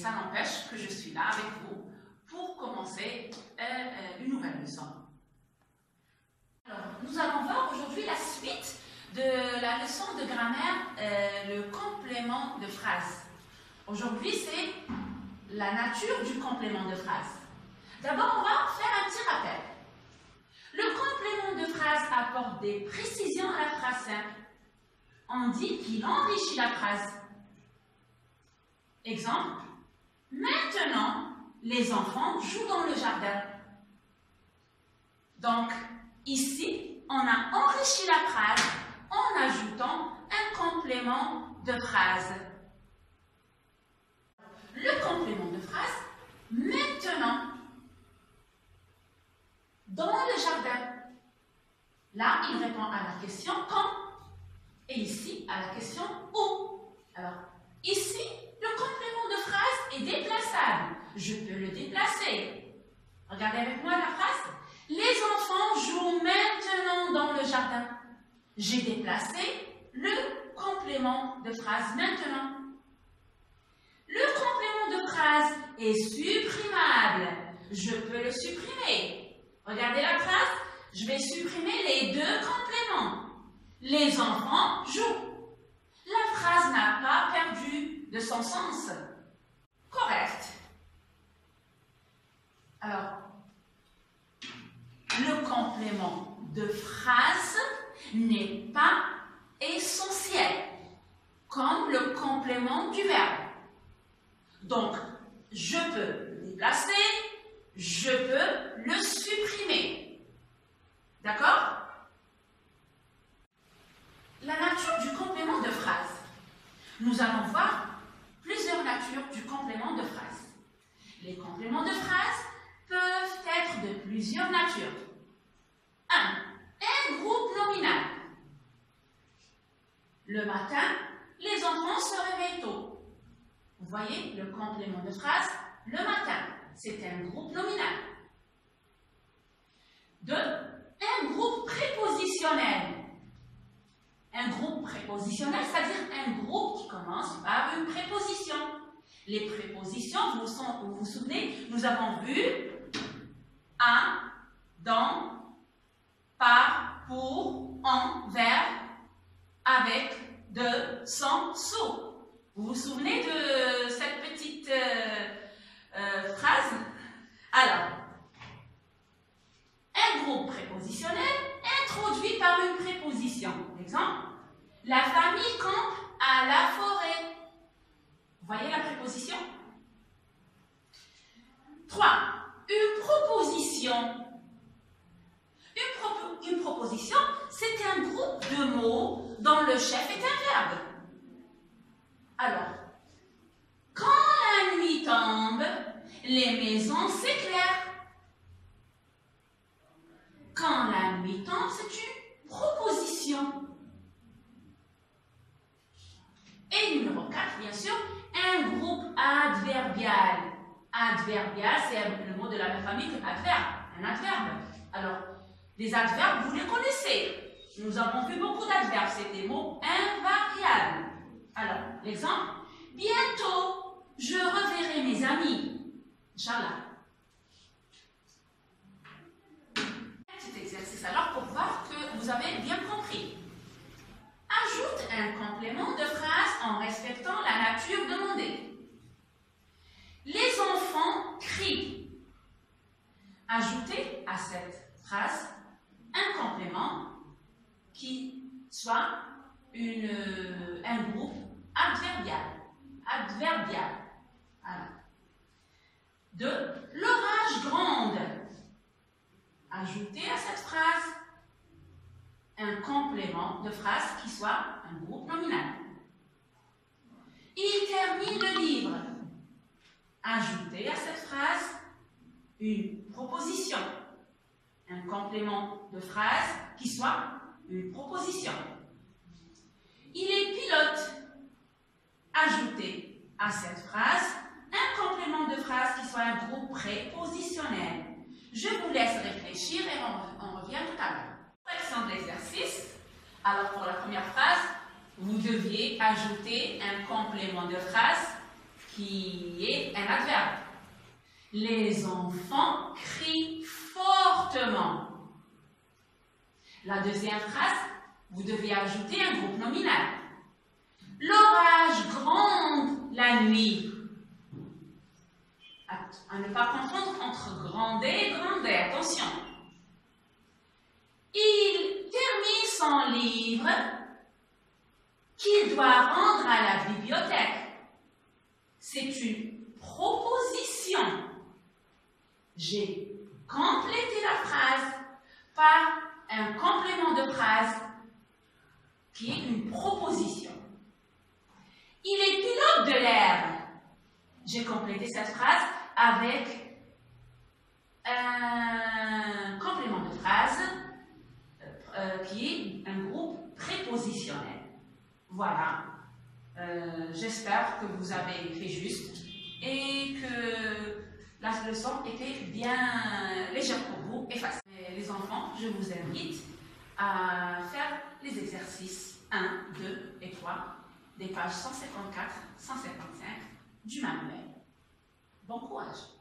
ça n'empêche que je suis là avec vous pour commencer une nouvelle leçon. Alors, nous allons voir aujourd'hui la suite de la leçon de grammaire, le complément de phrase. Aujourd'hui, c'est la nature du complément de phrase. D'abord, on va faire un petit rappel. Le complément de phrase apporte des précisions à la phrase simple. On dit qu'il enrichit la phrase. Exemple, maintenant, les enfants jouent dans le jardin. Donc, ici, on a enrichi la phrase en ajoutant un complément de phrase. Le complément de phrase, maintenant, dans le jardin. Là, il répond à la question quand et ici à la question où. Alors, ici, le complément de phrase est déplaçable. Je peux le déplacer. Regardez avec moi la phrase. Les enfants jouent maintenant dans le jardin. J'ai déplacé le complément de phrase maintenant. Le complément de phrase est supprimable. Je peux le supprimer. Regardez la phrase. Je vais supprimer les deux compléments. Les enfants jouent. La phrase n'a pas perdu de son sens. Correct. Alors, le complément de phrase n'est pas essentiel, comme le complément du verbe. Donc, je peux le déplacer, je peux le supprimer. D'accord? La nature du complément de phrase. Nous allons voir plusieurs natures du complément de phrase. Les compléments de phrase peuvent être de plusieurs natures. 1. Un groupe nominal. Le matin, les enfants se réveillent tôt. Vous voyez le complément de phrase, le matin, c'est un groupe nominal. 2. Un groupe prépositionnel. Un groupe prépositionnel, c'est-à-dire un groupe qui commence par une préposition. Les prépositions, vous vous souvenez, nous avons vu à, dans, par, pour, en, vers, avec, de, sans, sous. Vous vous souvenez de cette petite phrase? Alors, un groupe prépositionnel introduit par une préposition. Exemple, la famille campe à la forêt. Vous voyez la préposition? 3. Une proposition. Une proposition, c'est un groupe de mots dont le chef est un verbe. Alors, quand la nuit tombe, les maisons s'éclairent. Quand la nuit tombe, c'est une proposition. Et numéro 4, bien sûr, un groupe adverbial. Adverbial, c'est le mot de la même famille que adverbe, un adverbe. Alors, les adverbes, vous les connaissez. Nous avons vu beaucoup d'adverbes, c'est des mots invariables. Alors, l'exemple, bientôt, je reverrai mes amis. Inch'Allah. Petit exercice alors pour voir que vous avez bien compris. Ajoute un complément de phrase en respectant la nature demandée. Les enfants crient. Ajoutez à cette phrase un complément qui soit un groupe adverbial. Adverbial. Voilà. 2. L'orage gronde. Ajoutez à cette phrase un complément de phrase qui soit un groupe nominal. Il termine le livre. Ajoutez à cette phrase une proposition. Un complément de phrase qui soit une proposition. Il est pilote. Ajoutez à cette phrase un complément de phrase qui soit un groupe prépositionnel. Je vous laisse réfléchir et on revient tout à l'heure. Correction de l'exercice. Alors pour la première phrase, vous deviez ajouter un complément de phrase qui est un adverbe. Les enfants crient fortement. La deuxième phrase, vous devez ajouter un groupe nominal. L'orage gronde la nuit. À ne pas confondre entre grandet et grandet, attention. Il termine son livre qu'il doit rendre à la bibliothèque. C'est une proposition. J'ai complété la phrase par un complément de phrase qui est une proposition. Il est pilote de l'herbe. J'ai complété cette phrase avec un complément de phrase qui est un groupe prépositionnel. Voilà. J'espère que vous avez fait juste et que la leçon était bien légère pour vous et facile. Les enfants, je vous invite à faire les exercices 1, 2 et 3 des pages 154, 155 du manuel. Bon courage!